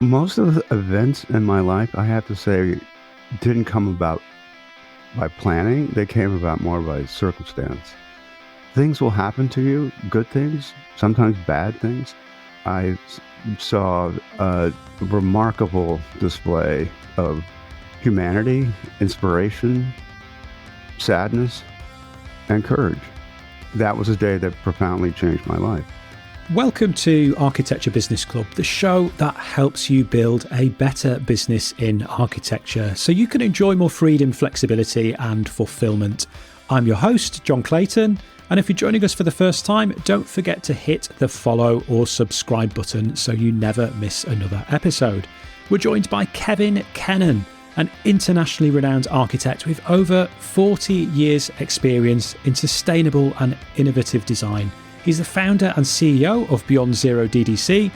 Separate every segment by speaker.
Speaker 1: Most of the events in my life, I have to say, didn't come about by planning. They came about more by circumstance. Things will happen to you, good things, sometimes bad things. I saw a remarkable display of humanity, inspiration, sadness, and courage. That was a day that profoundly changed my life.
Speaker 2: Welcome to Architecture Business Club, the show that helps you build a better business in architecture so you can enjoy more freedom, flexibility and fulfillment. I'm your host, John Clayton, and if you're joining us for the first time, don't forget to hit the follow or subscribe button so you never miss another episode. We're joined by Kevin Kennon, an internationally renowned architect with over 40 years experience in sustainable and innovative design. He's the founder and CEO of Beyond Zero DDC,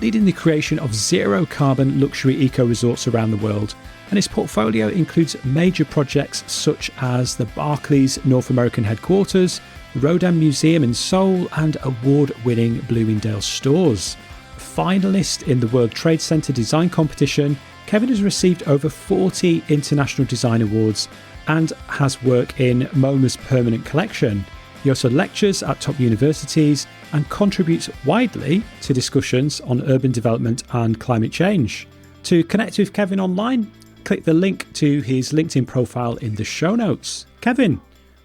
Speaker 2: leading the creation of zero-carbon luxury eco-resorts around the world. And his portfolio includes major projects such as the Barclays North American Headquarters, Rodin Museum in Seoul, and award-winning Bloomingdale stores. Finalist in the World Trade Center Design Competition, Kevin has received over 40 international design awards and has work in MoMA's permanent collection. He also lectures at top universities and contributes widely to discussions on urban development and climate change. To connect with Kevin online, click the link to his LinkedIn profile in the show notes. Kevin,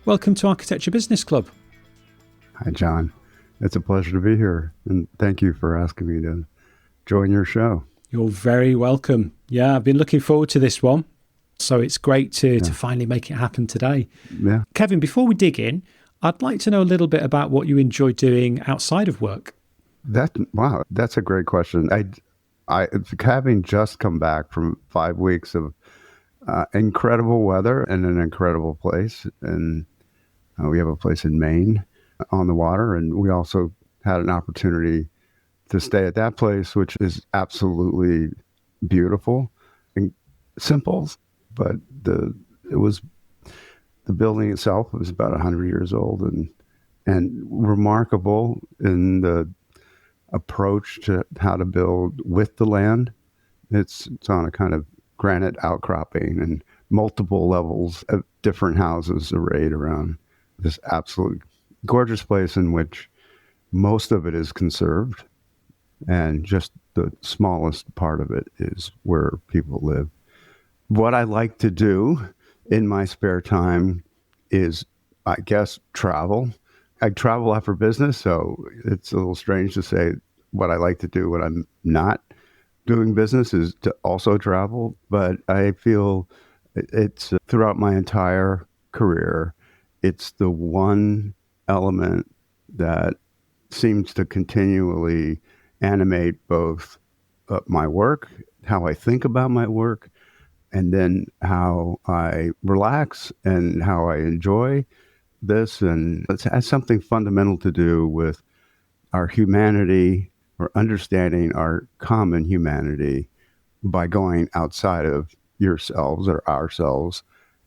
Speaker 2: welcome to Architecture Business Club.
Speaker 1: Hi, John. It's a pleasure to be here, and thank you for asking me to join your show.
Speaker 2: You're very welcome. Yeah, I've been looking forward to this one, so it's great to finally make it happen today.
Speaker 1: Yeah.
Speaker 2: Kevin, before we dig in, I'd like to know a little bit about what you enjoy doing outside of work.
Speaker 1: Wow, that's a great question. Having just come back from 5 weeks of incredible weather and an incredible place, and we have a place in Maine on the water, and we also had an opportunity to stay at that place, which is absolutely beautiful and simple, but the building itself was about 100 years old and remarkable in the approach to how to build with the land. It's on a kind of granite outcropping and multiple levels of different houses arrayed around this absolutely gorgeous place in which most of it is conserved and just the smallest part of it is where people live. What I like to do in my spare time is, I guess, travel. I travel out for business, so it's a little strange to say what I like to do when I'm not doing business is to also travel. But I feel it's throughout my entire career, it's the one element that seems to continually animate both my work, how I think about my work, and then how I relax and how I enjoy this. And it has something fundamental to do with our humanity or understanding our common humanity by going outside of yourselves or ourselves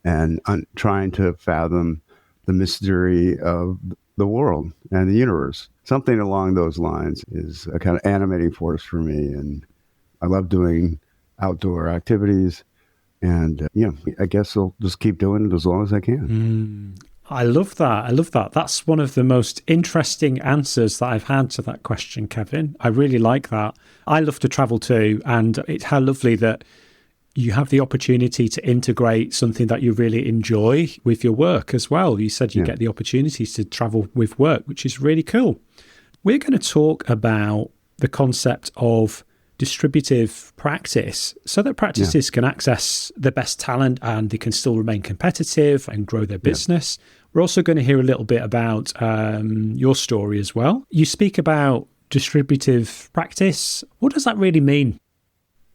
Speaker 1: and trying to fathom the mystery of the world and the universe. Something along those lines is a kind of animating force for me. And I love doing outdoor activities. And, I guess I'll just keep doing it as long as I can.
Speaker 2: I love that. That's one of the most interesting answers that I've had to that question, Kevin. I really like that. I love to travel too. And it's how lovely that you have the opportunity to integrate something that you really enjoy with your work as well. You said you get the opportunities to travel with work, which is really cool. We're going to talk about the concept of distributive practice so that practices can access the best talent and they can still remain competitive and grow their business. We're also going to hear a little bit about your story as well. You speak about distributive practice. What does that really mean?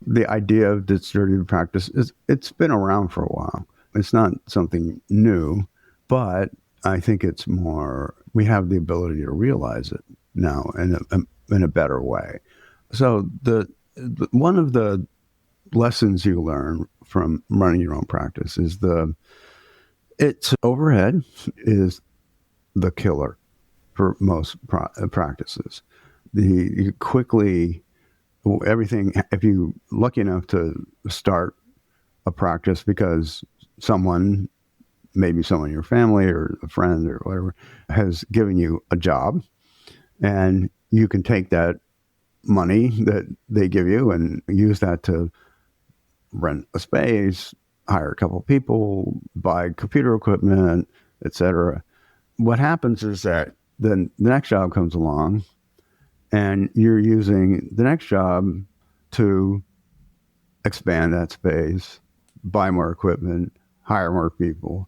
Speaker 1: The idea of distributive practice it's been around for a while. It's not something new, but I think it's more, we have the ability to realize it now in a better way. So the one of the lessons you learn from running your own practice is it's overhead is the killer for most practices. You quickly everything, if you lucky enough to start a practice because someone, maybe someone in your family or a friend or whatever, has given you a job, and you can take that money that they give you and use that to rent a space, hire a couple of people, buy computer equipment, etc. What happens is that then the next job comes along and you're using the next job to expand that space, buy more equipment, hire more people.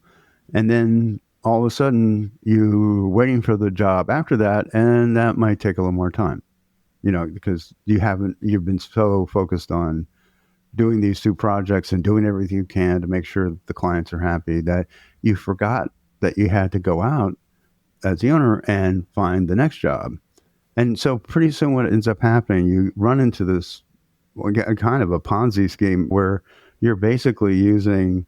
Speaker 1: And then all of a sudden you're waiting for the job after that, and that might take a little more time, because you've been so focused on doing these two projects and doing everything you can to make sure that the clients are happy that you forgot that you had to go out as the owner and find the next job. And so pretty soon what ends up happening, you run into this kind of a Ponzi scheme where you're basically using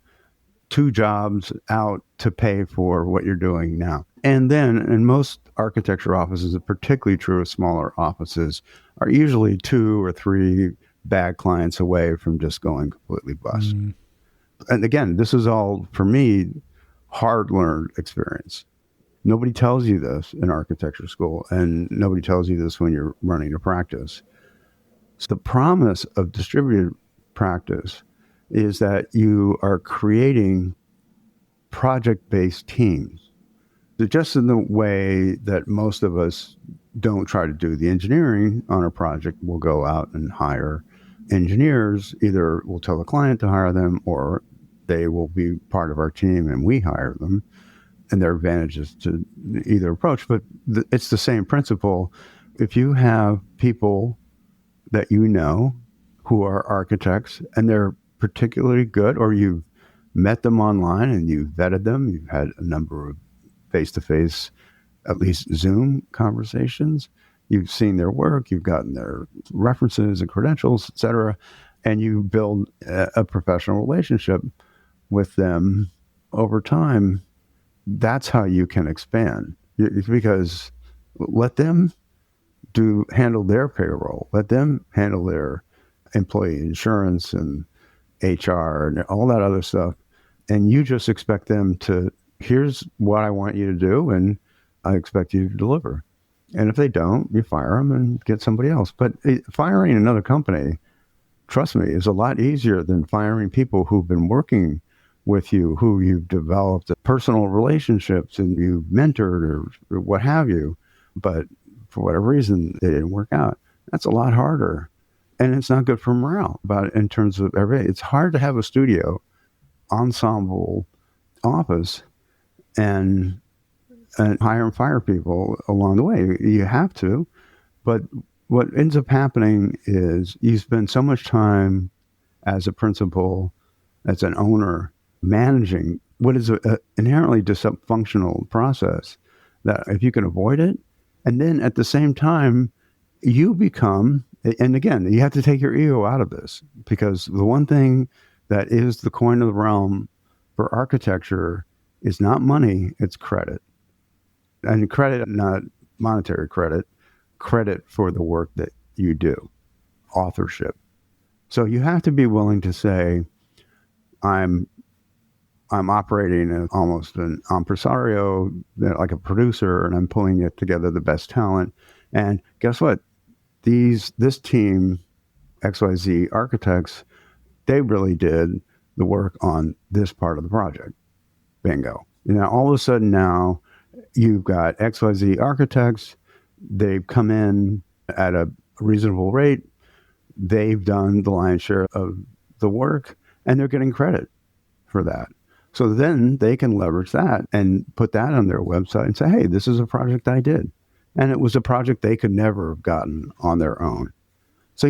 Speaker 1: two jobs out to pay for what you're doing now. And then in most architecture offices, and particularly true of smaller offices, are usually 2 or 3 bad clients away from just going completely bust. And again, this is all, for me, hard-learned experience. Nobody tells you this in architecture school, and nobody tells you this when you're running a practice. So the promise of distributed practice is that you are creating project-based teams. Just in the way that most of us don't try to do the engineering on a project, we'll go out and hire engineers. Either we'll tell the client to hire them, or they will be part of our team and we hire them. And there are advantages to either approach, but it's the same principle. If you have people that you know who are architects and they're particularly good, or you've met them online and you've vetted them, you've had a number of face-to-face, at least Zoom conversations, you've seen their work, you've gotten their references and credentials, et cetera, and you build a professional relationship with them over time, that's how you can expand. Because let them handle their payroll, let them handle their employee insurance and HR and all that other stuff. And you just expect them to, here's what I want you to do, and I expect you to deliver. And if they don't, you fire them and get somebody else. But firing another company, trust me, is a lot easier than firing people who've been working with you, who you've developed personal relationships and you've mentored or what have you. But for whatever reason, they didn't work out. That's a lot harder. And it's not good for morale. But in terms of everything, it's hard to have a studio ensemble office and hire and fire people along the way. You have to. But what ends up happening is you spend so much time as a principal, as an owner, managing what is an inherently dysfunctional process, that if you can avoid it, and then at the same time, you become, and again, you have to take your ego out of this, because the one thing that is the coin of the realm for architecture is not money, it's credit. And credit, not monetary credit, credit for the work that you do, authorship. So you have to be willing to say, I'm operating almost an impresario, like a producer, and I'm pulling it together the best talent. And guess what? This team, XYZ Architects, they really did the work on this part of the project. Bingo. All of a sudden now you've got XYZ Architects. They've come in at a reasonable rate. They've done the lion's share of the work, and they're getting credit for that. So then they can leverage that and put that on their website and say, hey, this is a project I did. And it was a project they could never have gotten on their own. So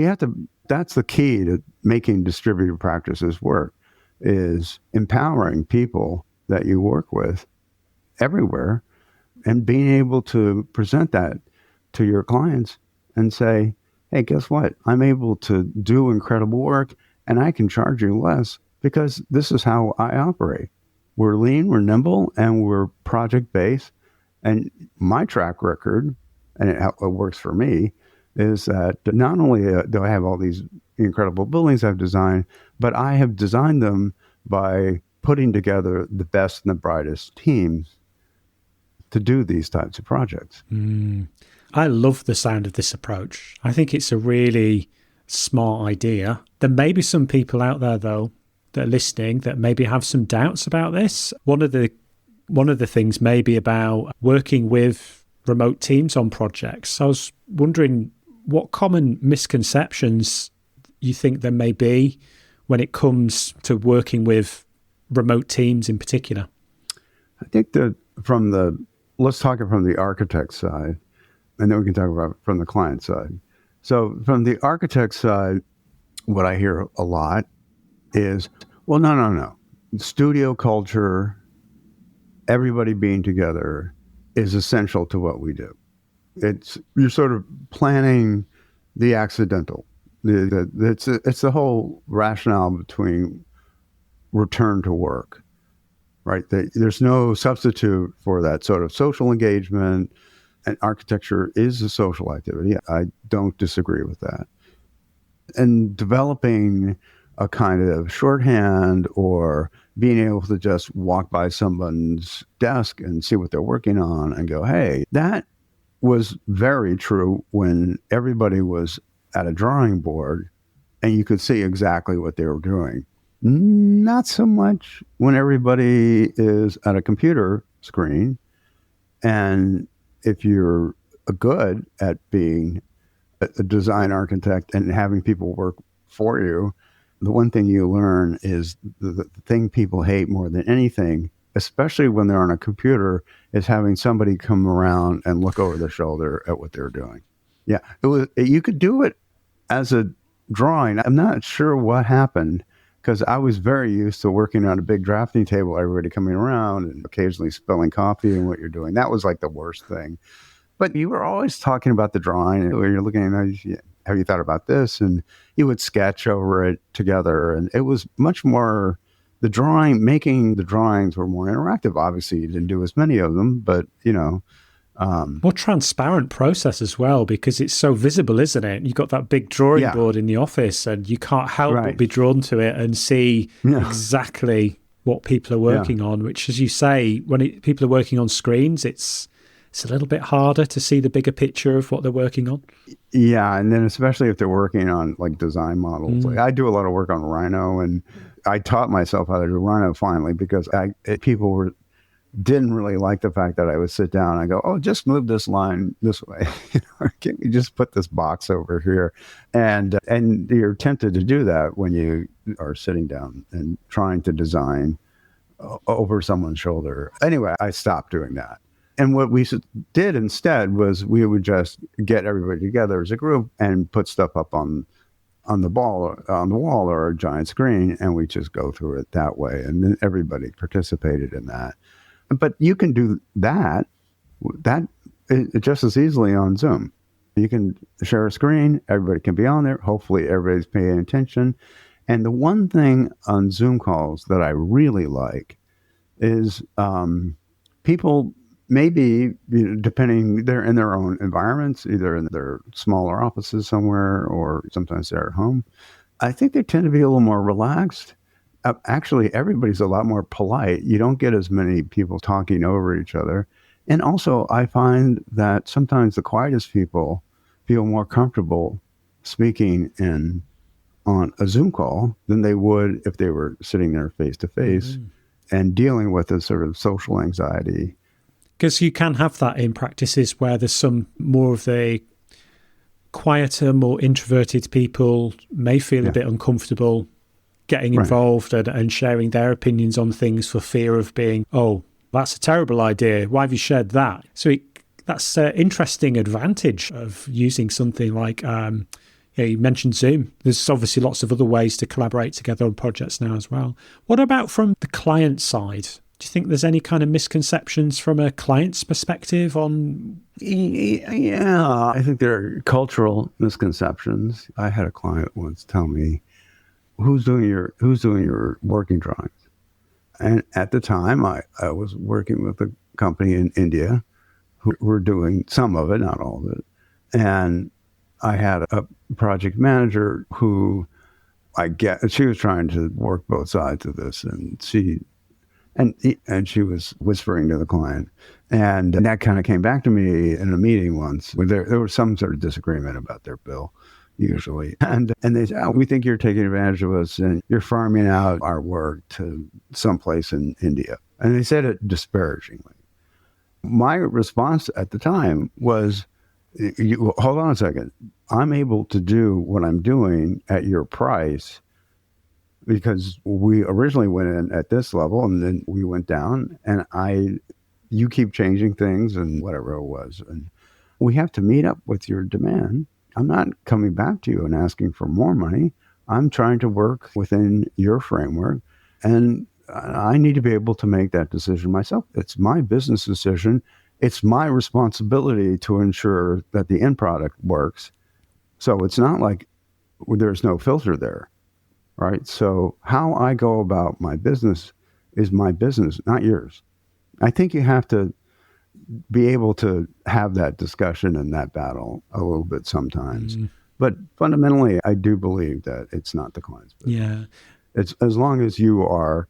Speaker 1: that's the key to making distributed practices work, is empowering people that you work with everywhere and being able to present that to your clients and say, hey, guess what? I'm able to do incredible work and I can charge you less because this is how I operate. We're lean, we're nimble, and we're project-based. And my track record, and it works for me, is that not only do I have all these incredible buildings I've designed, but I have designed them by putting together the best and the brightest teams to do these types of projects.
Speaker 2: I love the sound of this approach. I think it's a really smart idea. There may be some people out there, though, that are listening that maybe have some doubts about this. One of the things may be about working with remote teams on projects. So I was wondering what common misconceptions you think there may be when it comes to working with remote teams in particular.
Speaker 1: I think that let's talk from the architect side, and then we can talk about from the client side. So from the architect side, what I hear a lot is, well, no. Studio culture, everybody being together is essential to what we do. You're sort of planning the accidental. It's the whole rationale between return to work, right? There's no substitute for that sort of social engagement, and architecture is a social activity. I don't disagree with that. And developing a kind of shorthand or being able to just walk by someone's desk and see what they're working on and go, hey, that was very true when everybody was at a drawing board and you could see exactly what they were doing. Not so much when everybody is at a computer screen. And if you're good at being a design architect and having people work for you, the one thing you learn is the thing people hate more than anything, especially when they're on a computer, is having somebody come around and look over their shoulder at what they're doing. Yeah, you could do it as a drawing. I'm not sure what happened because I was very used to working on a big drafting table, everybody coming around and occasionally spilling coffee and what you're doing. That was like the worst thing. But you were always talking about the drawing and you're looking at, have you thought about this? And you would sketch over it together. And it was much more making the drawings were more interactive. Obviously, you didn't do as many of them, but,
Speaker 2: more transparent process as well, because it's so visible, isn't it? You've got that big drawing board in the office and you can't help but be drawn to it and see exactly what people are working on, which, as you say, when people are working on screens, it's a little bit harder to see the bigger picture of what they're working on.
Speaker 1: Yeah, and then especially if they're working on like design models. Like I do a lot of work on Rhino, and I taught myself how to do Rhino finally because people didn't really like the fact that I would sit down and go, oh, just move this line this way. Can we just put this box over here? And you're tempted to do that when you are sitting down and trying to design over someone's shoulder. Anyway, I stopped doing that. And what we did instead was we would just get everybody together as a group and put stuff up on the wall or a giant screen, and we just go through it that way. And then everybody participated in that. But you can do that just as easily on Zoom. You can share a screen, everybody can be on there. Hopefully everybody's paying attention. And the one thing on Zoom calls that I really like is people maybe, depending, they're in their own environments, either in their smaller offices somewhere or sometimes they're at home. I think they tend to be a little more relaxed. Actually, everybody's a lot more polite. You don't get as many people talking over each other. And also, I find that sometimes the quietest people feel more comfortable speaking on a Zoom call than they would if they were sitting there face to face and dealing with a sort of social anxiety.
Speaker 2: Because you can have that in practices where there's some more of the quieter, more introverted people may feel a bit uncomfortable getting involved and sharing their opinions on things for fear of being, oh, that's a terrible idea. Why have you shared that? So that's an interesting advantage of using something like, you mentioned Zoom. There's obviously lots of other ways to collaborate together on projects now as well. What about from the client side? Do you think there's any kind of misconceptions from a client's perspective on?
Speaker 1: Yeah, I think there are cultural misconceptions. I had a client once tell me, who's doing your working drawings? And at the time, I was working with a company in India who were doing some of it, not all of it. And I had a project manager who she was trying to work both sides of this, and she was whispering to the client. And that kind of came back to me in a meeting once where there was some sort of disagreement about their bill, usually. And they said, we think you're taking advantage of us and you're farming out our work to someplace in India. And they said it disparagingly. My response at the time was, hold on a second. I'm able to do what I'm doing at your price because we originally went in at this level and then we went down, and you keep changing things and whatever it was. And we have to meet up with your demand. I'm not coming back to you and asking for more money. I'm trying to work within your framework, and I need to be able to make that decision myself. It's my business decision. It's my responsibility to ensure that the end product works. So it's not like there's no filter there, right? So how I go about my business is my business, not yours. I think you have to be able to have that discussion and that battle a little bit sometimes. But fundamentally, I do believe that it's not the client's business.
Speaker 2: Yeah.
Speaker 1: It's as long as you are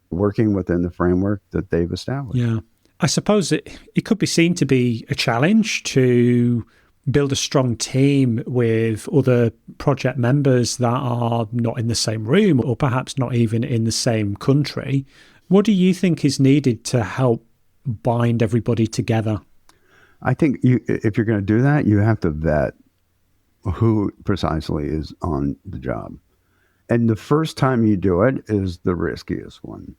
Speaker 1: working within the framework that they've established.
Speaker 2: Yeah. I suppose it could be seen to be a challenge to build a strong team with other project members that are not in the same room or perhaps not even in the same country. What do you think is needed to help bind everybody together?
Speaker 1: I think if you're going to do that, you have to vet who precisely is on the job. And the first time you do it is the riskiest one.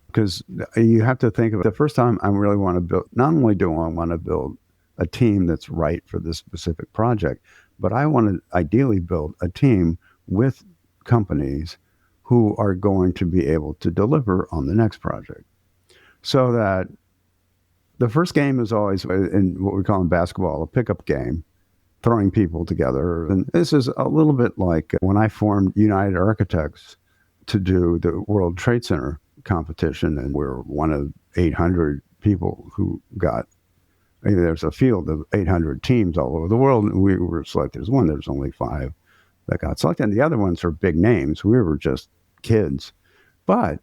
Speaker 1: Because you have to think of the first time I really want to build, not only do I want to build a team that's right for this specific project, but I want to ideally build a team with companies who are going to be able to deliver on the next project. So that the first game is always, in what we call in basketball, a pickup game, throwing people together. And this is a little bit like when I formed United Architects to do the World Trade Center competition, and we're one of 800 people who got, there's a field of 800 teams all over the world, and we were selected as one. There's only 5 that got selected, and the other ones are big names. We were just kids, but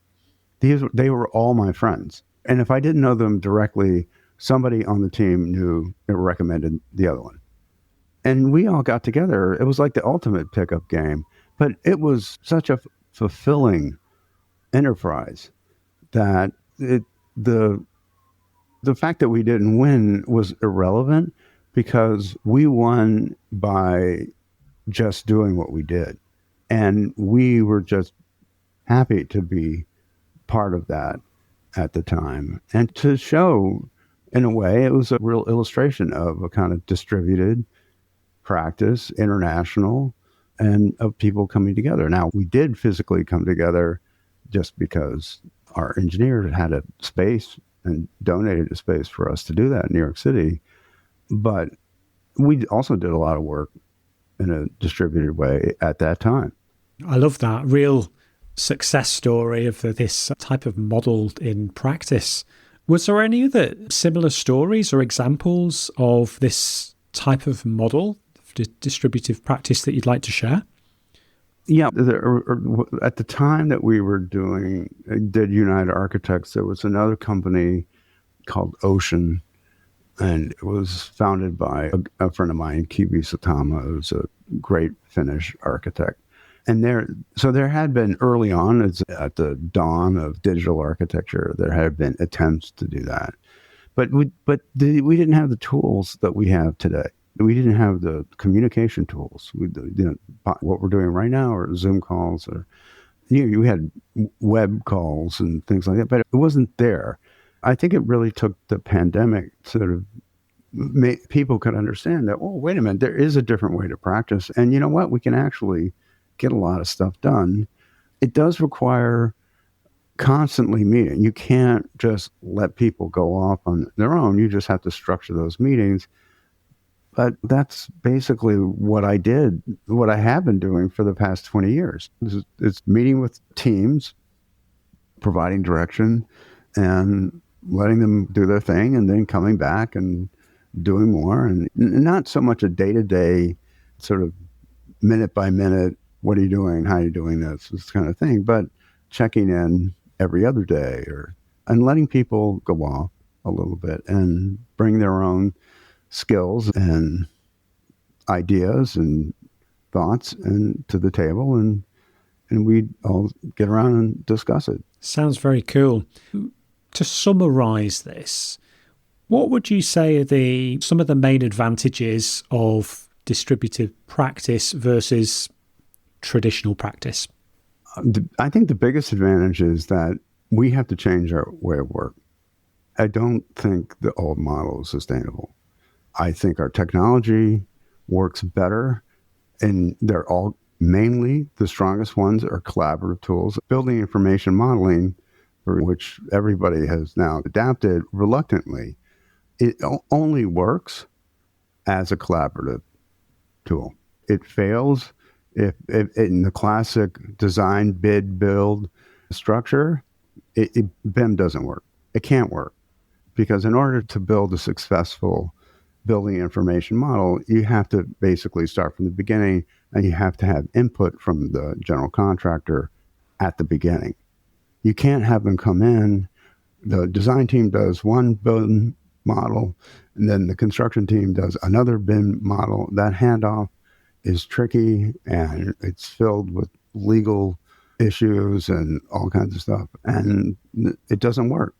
Speaker 1: they were all my friends, and if I didn't know them directly, somebody on the team knew and recommended the other one, and we all got together. It was like the ultimate pickup game, but it was such a fulfilling enterprise that the fact that we didn't win was irrelevant, because we won by just doing what we did, and we were just happy to be part of that at the time, and to show, in a way, it was a real illustration of a kind of distributed practice, international, and of people coming together. Now, we did physically come together just because our engineer had a space and donated a space for us to do that in New York City. But we also did a lot of work in a distributed way at that time.
Speaker 2: I love that. Real success story of this type of model in practice. Was there any other similar stories or examples of this type of model, distributive practice, that you'd like to share?
Speaker 1: Yeah, at the time that we were did United Architects, there was another company called Ocean, and it was founded by a friend of mine, Kibi Satama, who's a great Finnish architect. And there had been early on, at the dawn of digital architecture, there had been attempts to do that, but we didn't have the tools that we have today. We didn't have the communication tools. What we're doing right now are Zoom calls, or we had web calls and things like that, but it wasn't there. I think it really took the pandemic to sort of make people could understand that, oh, wait a minute, there is a different way to practice. And you know what? We can actually get a lot of stuff done. It does require constantly meeting. You can't just let people go off on their own. You just have to structure those meetings. But that's basically what I did, what I have been doing for the past 20 years. It's meeting with teams, providing direction, and letting them do their thing, and then coming back and doing more, and not so much a day-to-day sort of minute by minute, what are you doing, how are you doing this kind of thing, but checking in every other day and letting people go off a little bit and bring their own skills and ideas and thoughts and to the table, and we all get around and discuss it.
Speaker 2: Sounds very cool. To summarize this, what would you say are some of the main advantages of distributed practice versus traditional practice?
Speaker 1: I think the biggest advantage is that we have to change our way of work. I don't think the old model is sustainable. I think our technology works better, and they're all mainly the strongest ones are collaborative tools. Building information modeling, for which everybody has now adapted reluctantly, it only works as a collaborative tool. It fails if in the classic design, bid, build structure, BIM doesn't work. It can't work, because in order to build a successful building information model, you have to basically start from the beginning, and you have to have input from the general contractor at the beginning. You can't have them come in, the design team does one BIM model, and then the construction team does another BIM model. That handoff is tricky, and it's filled with legal issues and all kinds of stuff, and it doesn't work.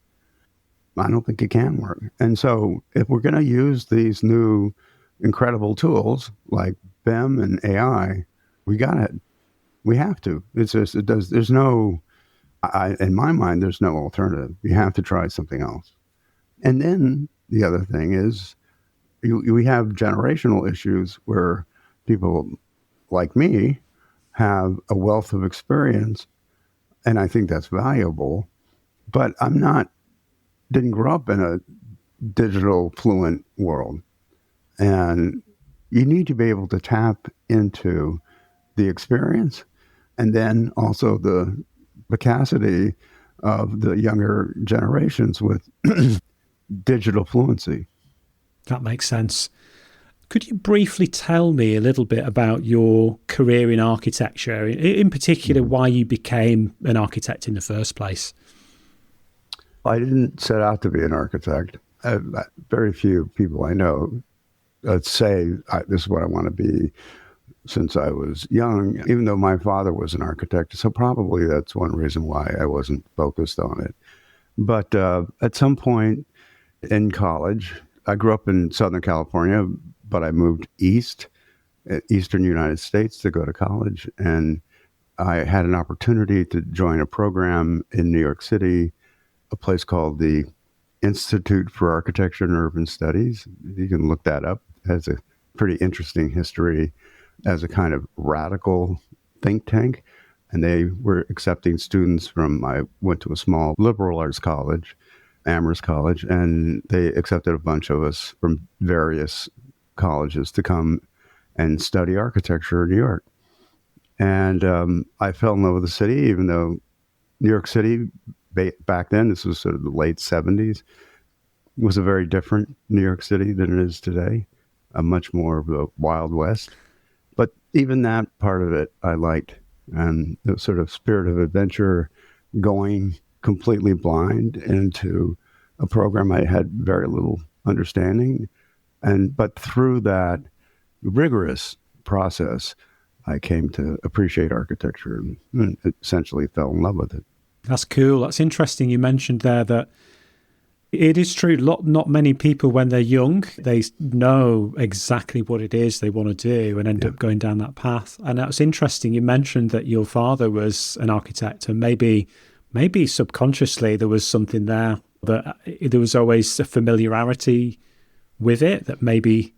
Speaker 1: I don't think it can work. And so if we're going to use these new incredible tools like BIM and AI, we have to. It's just, there's no, in my mind, there's no alternative. You have to try something else. And then the other thing is we have generational issues where people like me have a wealth of experience, and I think that's valuable, but didn't grow up in a digital fluent world. And you need to be able to tap into the experience and then also the capacity of the younger generations with digital fluency.
Speaker 2: That makes sense. Could you briefly tell me a little bit about your career in architecture, in particular, why you became an architect in the first place?
Speaker 1: I didn't set out to be an architect. Very few people I know say this is what I want to be since I was young, even though my father was an architect. So probably that's one reason why I wasn't focused on it. But at some point in college, I grew up in Southern California, but I moved eastern United States to go to college. And I had an opportunity to join a program in New York City, a place called the Institute for Architecture and Urban Studies. You can look that up. It has a pretty interesting history as a kind of radical think tank. And they were accepting students I went to a small liberal arts college, Amherst College, and they accepted a bunch of us from various colleges to come and study architecture in New York. And I fell in love with the city, even though New York City, back then, this was sort of the late 70s, was a very different New York City than it is today, a much more of a Wild West. But even that part of it I liked, and the sort of spirit of adventure, going completely blind into a program I had very little understanding. But through that rigorous process, I came to appreciate architecture and essentially fell in love with it.
Speaker 2: That's cool. That's interesting. You mentioned there that it is true. Not many people, when they're young, they know exactly what it is they want to do and end up going down that path. And that's interesting. You mentioned that your father was an architect, and maybe subconsciously there was something there, that there was always a familiarity with it that maybe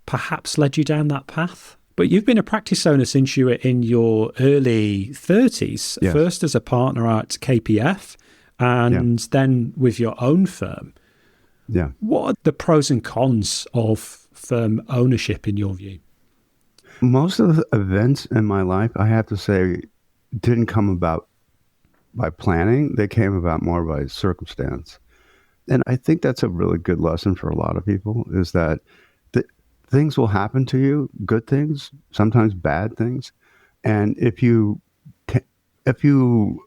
Speaker 2: perhaps led you down that path. But you've been a practice owner since you were in your early 30s, yes. First as a partner at KPF and then with your own firm.
Speaker 1: Yeah.
Speaker 2: What are the pros and cons of firm ownership in your view?
Speaker 1: Most of the events in my life, I have to say, didn't come about by planning. They came about more by circumstance. And I think that's a really good lesson for a lot of people is that th- things will happen to you, good things, sometimes bad things. And t- if you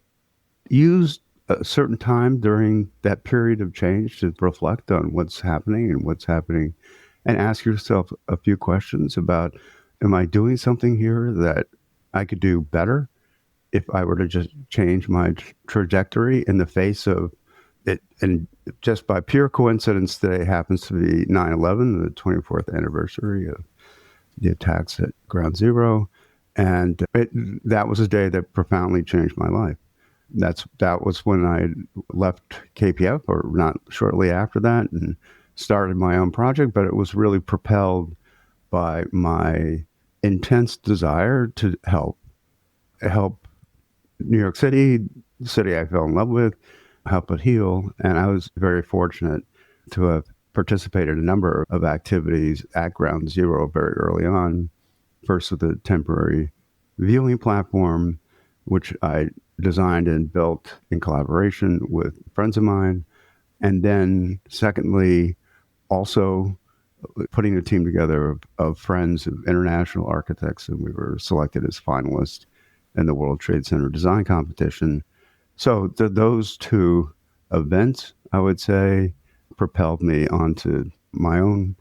Speaker 1: use a certain time during that period of change to reflect on what's happening and ask yourself a few questions about, am I doing something here that I could do better if I were to just change my trajectory in the face of it? And just by pure coincidence, today happens to be 9/11, the 24th anniversary of the attacks at Ground Zero. And that was a day that profoundly changed my life. That was when I left KPF, or not shortly after that, and started my own project. But it was really propelled by my intense desire to help New York City, the city I fell in love with, help it heal. And I was very fortunate to have participated in a number of activities at Ground Zero very early on. First with a temporary viewing platform, which I designed and built in collaboration with friends of mine. And then secondly, also putting a team together of friends, of international architects, and we were selected as finalists in the World Trade Center design competition. So those two events, I would say, propelled me onto my own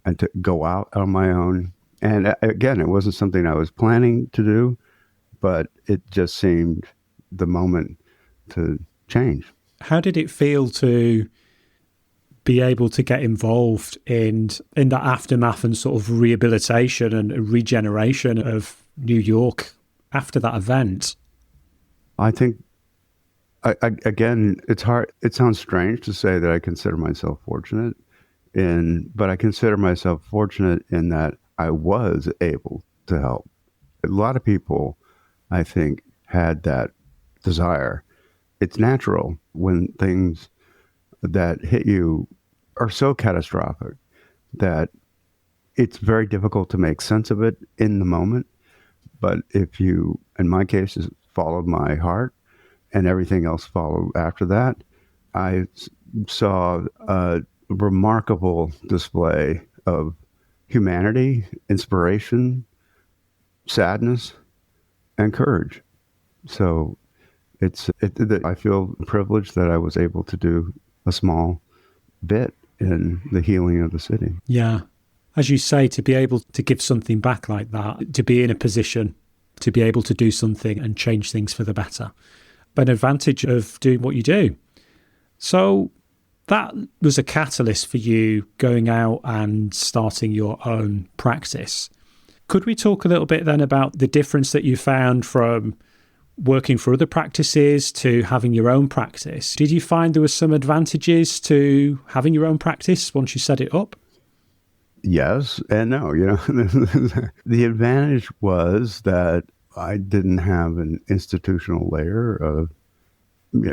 Speaker 1: and to go out on my own. And again, it wasn't something I was planning to do, but it just seemed the moment to change.
Speaker 2: How did it feel to be able to get involved in that aftermath and sort of rehabilitation and regeneration of New York after that event?
Speaker 1: I think, again, it's hard. It sounds strange to say that I consider myself fortunate, but I consider myself fortunate in that I was able to help. A lot of people, I think, had that desire. It's natural when things that hit you are so catastrophic that it's very difficult to make sense of it in the moment. But if you, in my case, followed my heart and everything else followed after that, I saw a remarkable display of humanity, inspiration, sadness, and courage. So I feel privileged that I was able to do a small bit in the healing of the city.
Speaker 2: Yeah. As you say, to be able to give something back like that, to be in a position to be able to do something and change things for the better, an advantage of doing what you do. So that was a catalyst for you going out and starting your own practice. Could we talk a little bit then about the difference that you found from working for other practices to having your own practice? Did you find there were some advantages to having your own practice once you set it up?
Speaker 1: Yes and no. The advantage was that I didn't have an institutional layer of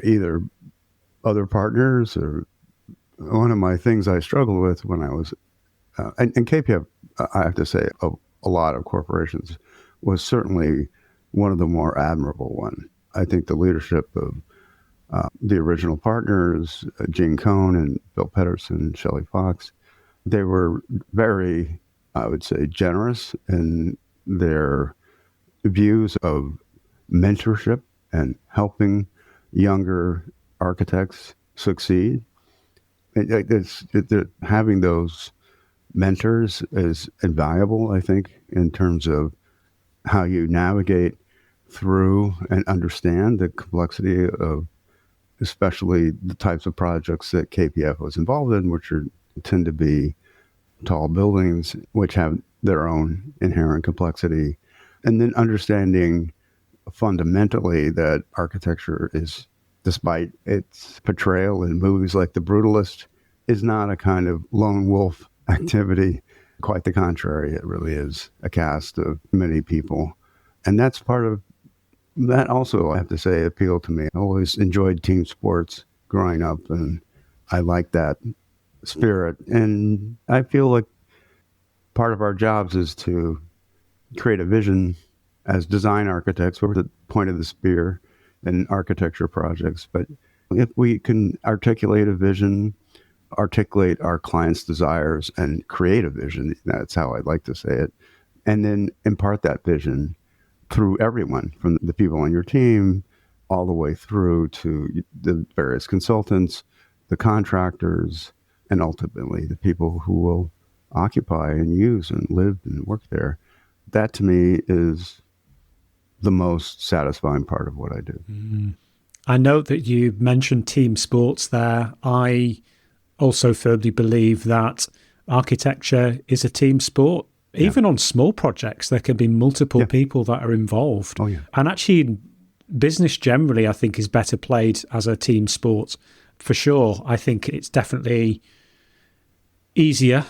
Speaker 1: either other partners or one of my things I struggled with when I was, and KPF, I have to say, a lot of corporations was certainly one of the more admirable one. I think the leadership of the original partners, Gene Cohn and Bill Pedersen, Shelley Fox, they were very, I would say, generous in their views of mentorship and helping younger architects succeed. Having those mentors is invaluable, I think, in terms of how you navigate through and understand the complexity of especially the types of projects that KPF was involved in, which tend to be tall buildings, which have their own inherent complexity. And then understanding fundamentally that architecture is, despite its portrayal in movies like The Brutalist, is not a kind of lone wolf activity. Quite the contrary. It really is a cast of many people. And that's part of that also, I have to say, appealed to me. I always enjoyed team sports growing up, and I like that spirit. And I feel like part of our jobs is to create a vision as design architects. We're the point of the spear in architecture projects, but If we can articulate a vision, articulate our clients' desires, and create a vision, that's how I'd like to say it, and then impart that vision through everyone, from the people on your team all the way through to the various consultants, the contractors, and ultimately the people who will occupy and use and live and work there. That to me is the most satisfying part of what I do.
Speaker 2: I know that you mentioned team sports there. I also firmly believe that architecture is a team sport. Even on small projects, there can be multiple people that are involved.
Speaker 1: Oh, yeah.
Speaker 2: And actually, business generally, I think, is better played as a team sport. For sure. I think it's definitely easier.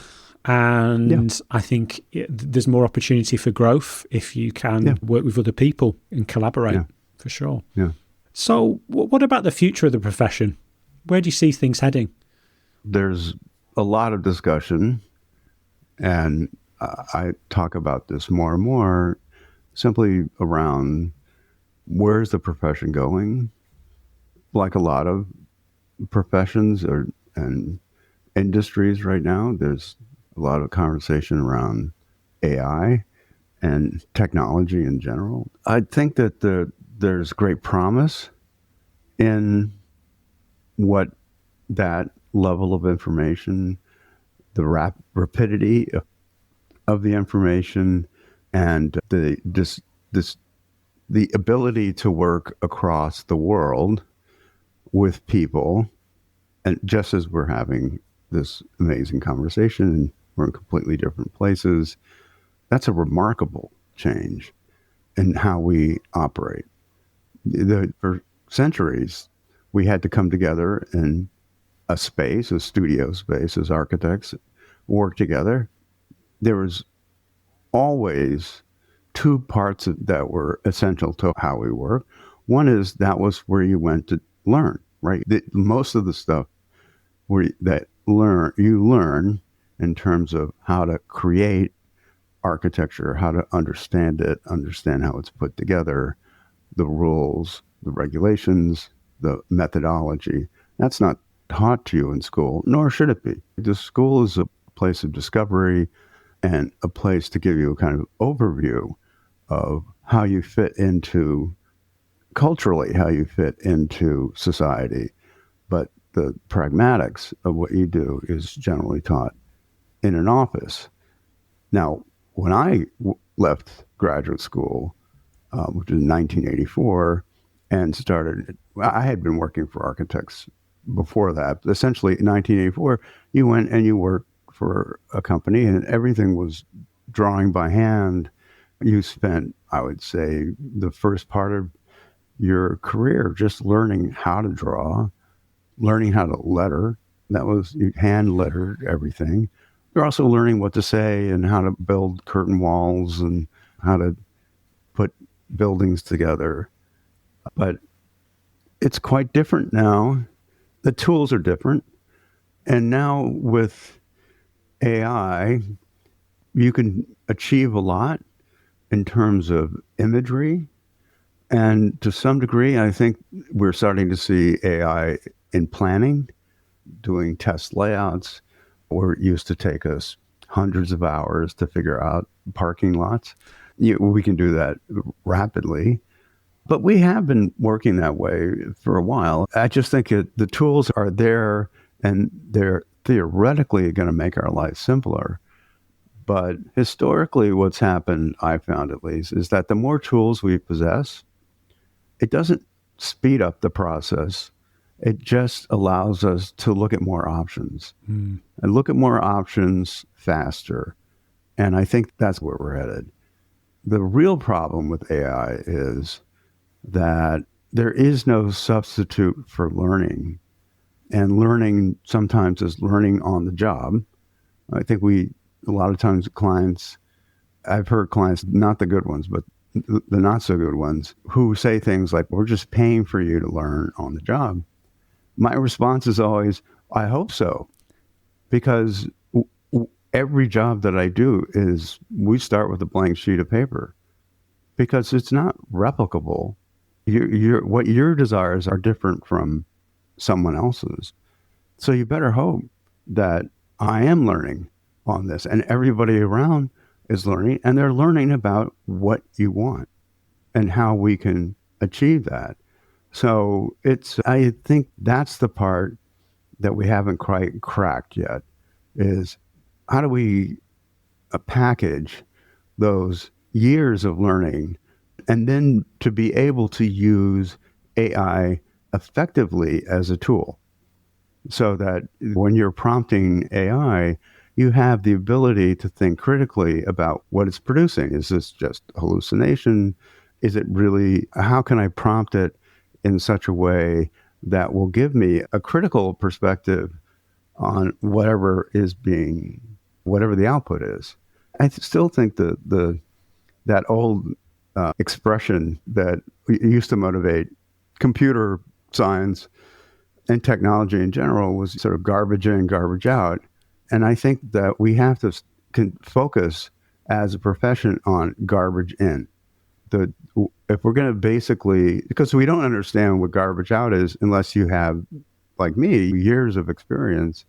Speaker 2: And I think there's more opportunity for growth if you can work with other people and collaborate, for sure.
Speaker 1: Yeah.
Speaker 2: So what about the future of the profession? Where do you see things heading?
Speaker 1: There's a lot of discussion, and I talk about this more and more, simply around where's the profession going? Like a lot of professions and industries right now, there's a lot of conversation around AI and technology in general. I think that there's great promise in what that level of information, the rapidity of the information, and the ability to work across the world with people, and just as we're having this amazing conversation and we're in completely different places, that's a remarkable change in how we operate. For centuries, we had to come together in a space, a studio space, as architects, work together. There was always two parts that were essential to how we work. One is that was where you went to learn, right? Most of the stuff you learn in terms of how to create architecture, how to understand it, understand how it's put together, the rules, the regulations, the methodology. That's not taught to you in school, nor should it be. The school is a place of discovery and a place to give you a kind of overview of how you fit into culturally, how you fit into society. But the pragmatics of what you do is generally taught in an office. Now, when I left graduate school, which was in 1984, and I had been working for architects before that. Essentially, in 1984, you went and you worked for a company and everything was drawing by hand. You spent, I would say, the first part of your career just learning how to draw, learning how to letter. You hand lettered everything. You're also learning what to say and how to build curtain walls and how to put buildings together. But it's quite different now. The tools are different. And now with AI, you can achieve a lot in terms of imagery. And to some degree, I think we're starting to see AI in planning, doing test layouts, where it used to take us hundreds of hours to figure out parking lots. We can do that rapidly. But we have been working that way for a while. I just think the tools are there and they're theoretically going to make our lives simpler. But historically, what's happened, I found at least, is that the more tools we possess, it doesn't speed up the process. It just allows us to look at more options and look at more options faster. And I think that's where we're headed. The real problem with AI is that there is no substitute for learning. And learning sometimes is learning on the job. I think a lot of times I've heard clients, not the good ones, but the not so good ones, who say things like, we're just paying for you to learn on the job. My response is always, I hope so. Because every job that I do we start with a blank sheet of paper. Because it's not replicable. What your desires are different from someone else's. So you better hope that I am learning on this and everybody around is learning, and they're learning about what you want and how we can achieve that. So I think that's the part that we haven't quite cracked yet, is how do we package those years of learning and then to be able to use AI effectively as a tool, so that when you're prompting AI, you have the ability to think critically about what it's producing. Is this just hallucination? Is it really, how can I prompt it in such a way that will give me a critical perspective on whatever the output is? I still think that old expression that used to motivate computer science and technology in general was sort of garbage in, garbage out. And I think that we have to focus as a profession on garbage in. If we're going to basically, because we don't understand what garbage out is unless you have, like me, years of experience.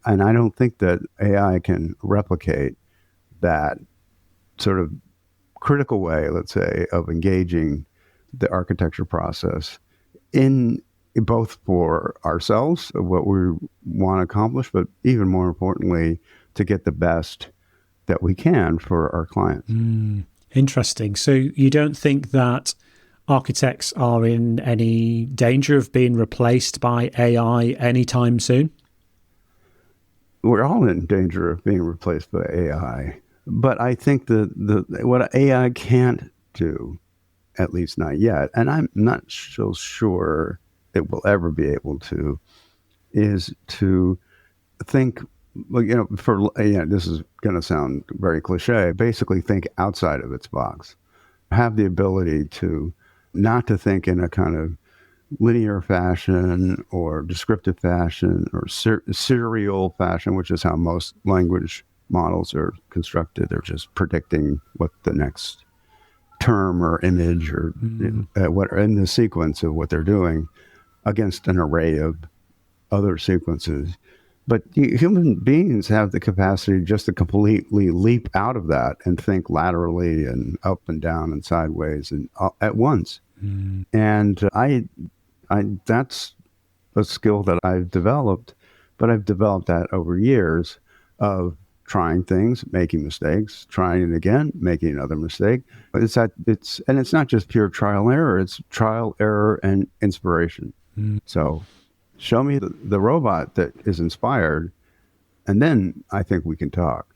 Speaker 1: And I don't think that AI can replicate that sort of critical way, let's say, of engaging the architecture process in both for ourselves, what we want to accomplish, but even more importantly, to get the best that we can for our clients.
Speaker 2: Interesting. So you don't think that architects are in any danger of being replaced by AI anytime soon?
Speaker 1: We're all in danger of being replaced by AI. But I think what AI can't do, at least not yet, and I'm not so sure it will ever be able to, is to think, this is going to sound very cliche, basically think outside of its box. Have the ability to not to think in a kind of linear fashion or descriptive fashion or serial fashion, which is how most language models are constructed. They're just predicting what the next term or image or what in the sequence of what they're doing against an array of other sequences. But human beings have the capacity just to completely leap out of that and think laterally and up and down and sideways and at once. And I that's a skill that I've developed, but I've developed that over years of trying things, making mistakes, trying it again, making another mistake. But it's not just pure trial and error. It's trial, error, and inspiration. So show me the robot that is inspired, and then I think we can talk.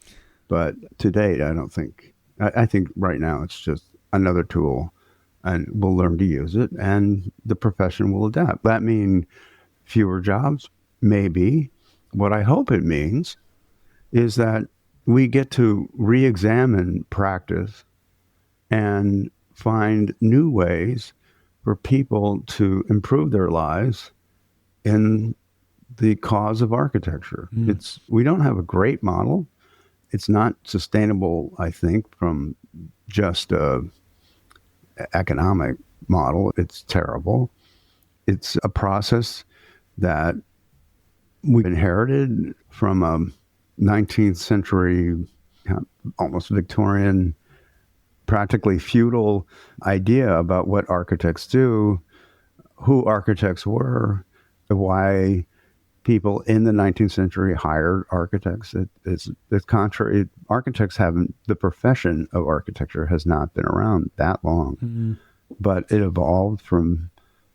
Speaker 1: But to date, I don't think. I think right now it's just another tool, and we'll learn to use it, and the profession will adapt. That mean fewer jobs? Maybe. What I hope it means is that we get to re-examine practice and find new ways for people to improve their lives in the cause of architecture. We don't have a great model. It's not sustainable, I think, from just a economic model. It's terrible. It's a process that we inherited from a 19th century, almost Victorian, practically feudal idea about what architects do, who architects were, why people in the 19th century hired architects. It's contrary. Architects the profession of architecture has not been around that long, but it evolved from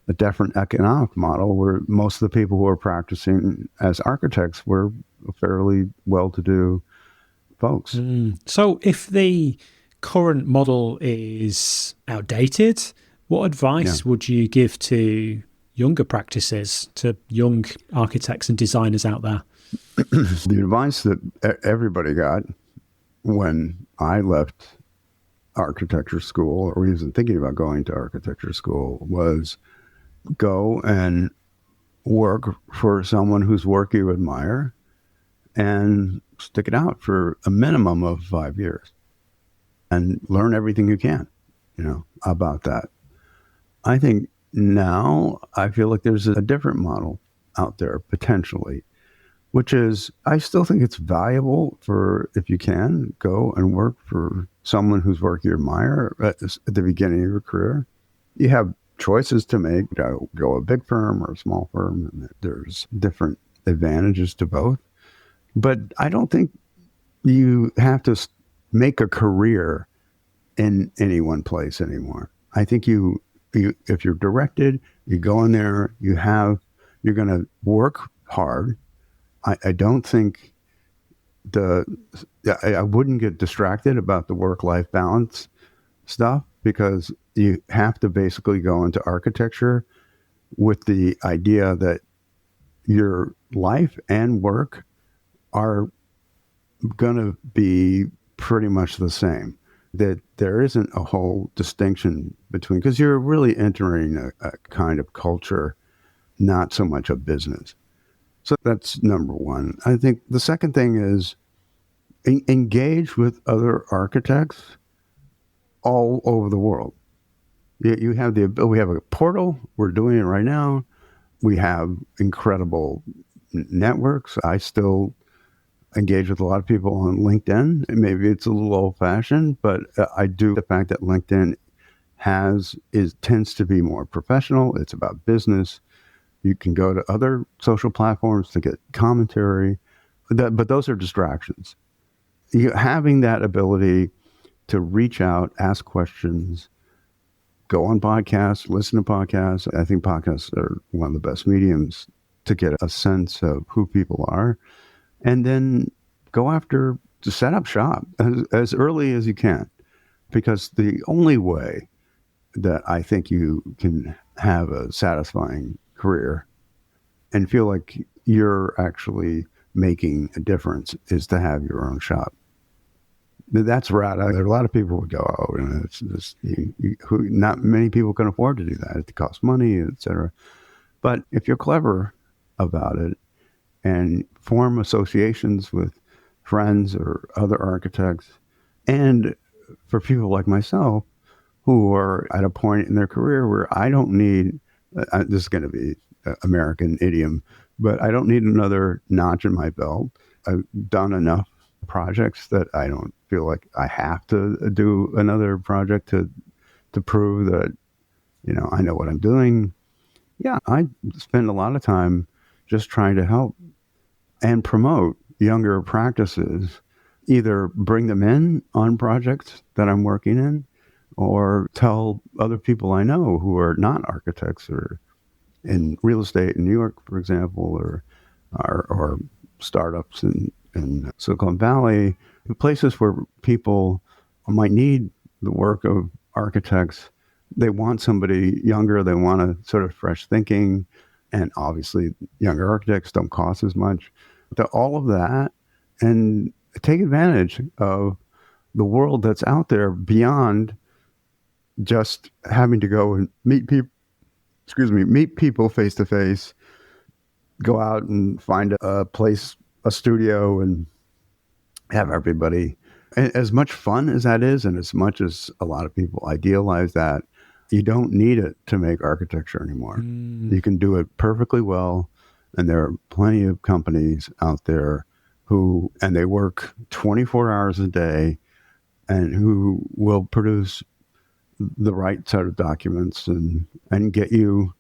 Speaker 1: a different economic model where most of the people who were practicing as architects were fairly well-to-do folks.
Speaker 2: So if the current model is outdated, what advice would you give to younger practices, to young architects and designers out there?
Speaker 1: The advice that everybody got when I left architecture school, or even thinking about going to architecture school, was go and work for someone whose work you admire and stick it out for a minimum of 5 years and learn everything you can, about that. I think now I feel like there's a different model out there potentially, which is I still think it's valuable for, if you can, go and work for someone whose work you admire at the beginning of your career. You have choices to make, go a big firm or a small firm, and there's different advantages to both. But I don't think you have to make a career in any one place anymore. I think you if you're directed, you go in there, you're going to work hard. I don't think I wouldn't get distracted about the work-life balance stuff, because you have to basically go into architecture with the idea that your life and work are going to be pretty much the same, that there isn't a whole distinction between, because you're really entering a kind of culture, not so much a business. So that's number one. I think the second thing is engage with other architects all over the world. We have a portal. We're doing it right now. We have incredible networks. I still engage with a lot of people on LinkedIn. Maybe it's a little old-fashioned, but I do. The fact that LinkedIn tends to be more professional. It's about business. You can go to other social platforms to get commentary, but those are distractions. Having that ability to reach out, ask questions, go on podcasts, listen to podcasts. I think podcasts are one of the best mediums to get a sense of who people are. And then to set up shop as early as you can, because the only way that I think you can have a satisfying career and feel like you're actually making a difference is to have your own shop. That's right. There are a lot of people would go, oh, not many people can afford to do that. It costs money, et cetera. But if you're clever about it and form associations with friends or other architects, and for people like myself who are at a point in their career where I don't need, this is going to be American idiom, but I don't need another notch in my belt. I've done enough projects that I don't feel like I have to do another project to prove that, I know what I'm doing. Yeah, I spend a lot of time just trying to help and promote younger practices, either bring them in on projects that I'm working in, or tell other people I know who are not architects or in real estate in New York, for example, or startups in Silicon Valley, places where people might need the work of architects. They want somebody younger. They want a sort of fresh thinking. And obviously, younger architects don't cost as much. All of that, and take advantage of the world that's out there beyond just having to go and meet people face to face, go out and find a place, a studio, and have everybody. As much fun as that is, and as much as a lot of people idealize that, you don't need it to make architecture anymore. You can do it perfectly well, and there are plenty of companies out there and they work 24 hours a day, and who will produce the right set of documents and get you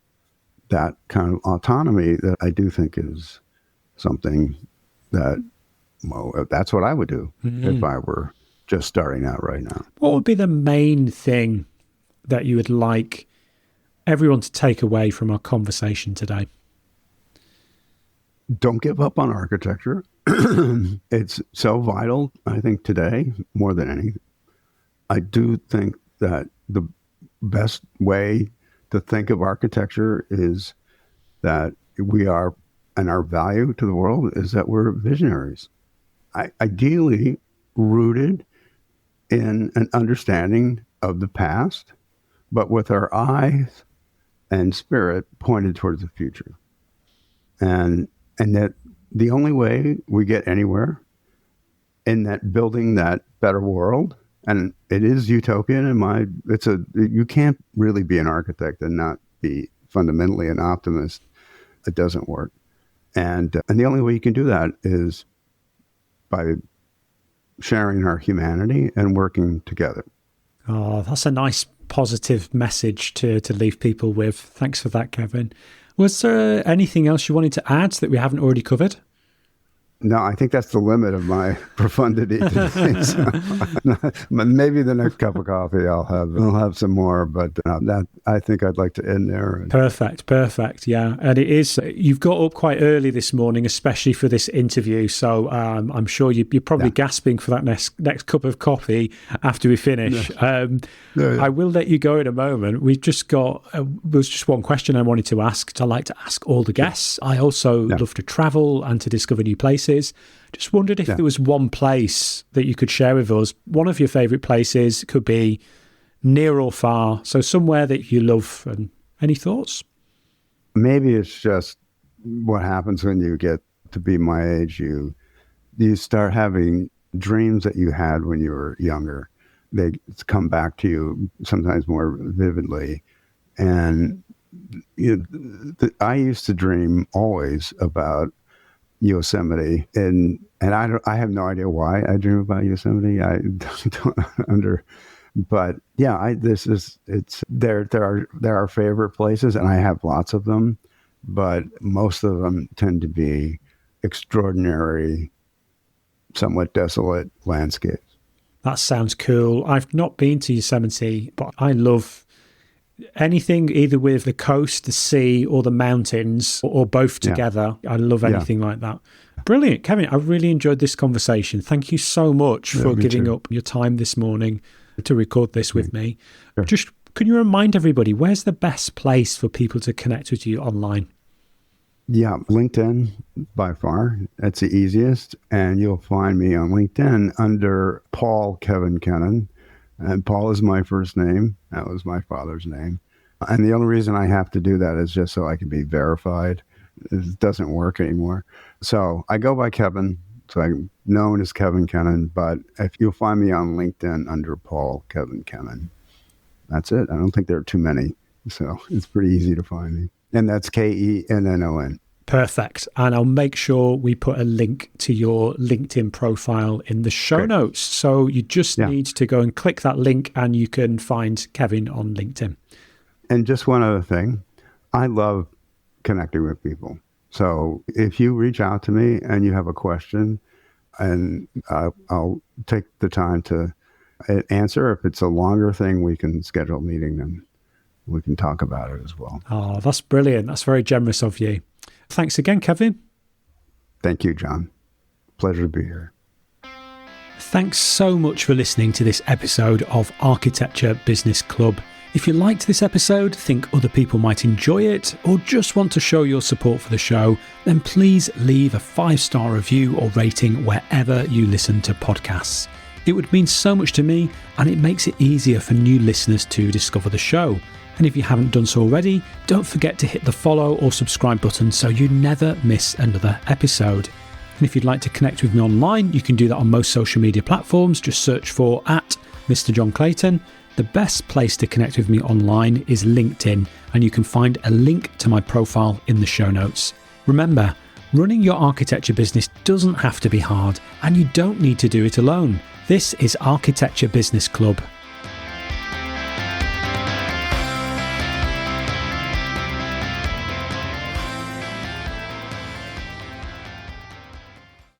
Speaker 1: that kind of autonomy that I do think is something that, well, that's what I would do if I were just starting out right now.
Speaker 2: What would be the main thing that you would like everyone to take away from our conversation today?
Speaker 1: Don't give up on architecture. It's so vital, I think, today, more than anything. I do think that the best way to think of architecture is that we are, and our value to the world is that we're visionaries. Ideally rooted in an understanding of the past, but with our eyes and spirit pointed towards the future. And that the only way we get anywhere in that building that better world, and it is utopian you can't really be an architect and not be fundamentally an optimist, it doesn't work. And the only way you can do that is by sharing our humanity and working together.
Speaker 2: Oh, that's a nice positive message to leave people with. Thanks for that, Kevin. Was there anything else you wanted to add that we haven't already covered?
Speaker 1: No, I think that's the limit of my profundity today. So, maybe the next cup of coffee I'll have some more, but that I think I'd like to end there.
Speaker 2: Perfect. Yeah, and it is. You've got up quite early this morning, especially for this interview. So I'm sure you're probably gasping for that next cup of coffee after we finish. I will let you go in a moment. We've just got there's just one question I wanted to ask. I like to ask all the guests. I also love to travel and to discover new places. Just wondered if there was one place that you could share with us. One of your favorite places. Could be near or far. So somewhere that you love. And any thoughts?
Speaker 1: Maybe it's just what happens when you get to be my age. You start having dreams that you had when you were younger. They come back to you sometimes more vividly. And I used to dream always about Yosemite, and I have no idea why I dream about Yosemite. I don't but yeah, there are favorite places, and I have lots of them, but most of them tend to be extraordinary, somewhat desolate landscapes.
Speaker 2: That sounds cool. I've not been to Yosemite, but I love anything either with the coast, the sea, or the mountains, or both together. I love anything like that. Brilliant. Kevin, I really enjoyed this conversation. Thank you so much for giving up your time this morning to record this with me. Sure. Just, can you remind everybody, where's the best place for people to connect with you online?
Speaker 1: Yeah, LinkedIn by far. That's the easiest. And you'll find me on LinkedIn under Paul Kevin Kennon. And Paul is my first name. That was my father's name. And the only reason I have to do that is just so I can be verified. It doesn't work anymore. So I go by Kevin. So I'm known as Kevin Kennon. But if you'll find me on LinkedIn under Paul Kevin Kennon, that's it. I don't think there are too many. So it's pretty easy to find me. And that's Kennon.
Speaker 2: Perfect. And I'll make sure we put a link to your LinkedIn profile in the show notes. So you just need to go and click that link and you can find Kevin on LinkedIn.
Speaker 1: And just one other thing. I love connecting with people. So if you reach out to me and you have a question, and I'll take the time to answer. If it's a longer thing, we can schedule a meeting and we can talk about it as well.
Speaker 2: Oh, that's brilliant. That's very generous of you. Thanks again, Kevin.
Speaker 1: Thank you, John. Pleasure to be here.
Speaker 2: Thanks so much for listening to this episode of Architecture Business Club. If you liked this episode, think other people might enjoy it, or just want to show your support for the show, then please leave a 5-star review or rating wherever you listen to podcasts. It would mean so much to me, and it makes it easier for new listeners to discover the show. And if you haven't done so already, don't forget to hit the follow or subscribe button so you never miss another episode. And if you'd like to connect with me online, you can do that on most social media platforms. Just search for @Mr. John Clayton. The best place to connect with me online is LinkedIn, and you can find a link to my profile in the show notes. Remember, running your architecture business doesn't have to be hard, and you don't need to do it alone. This is Architecture Business Club,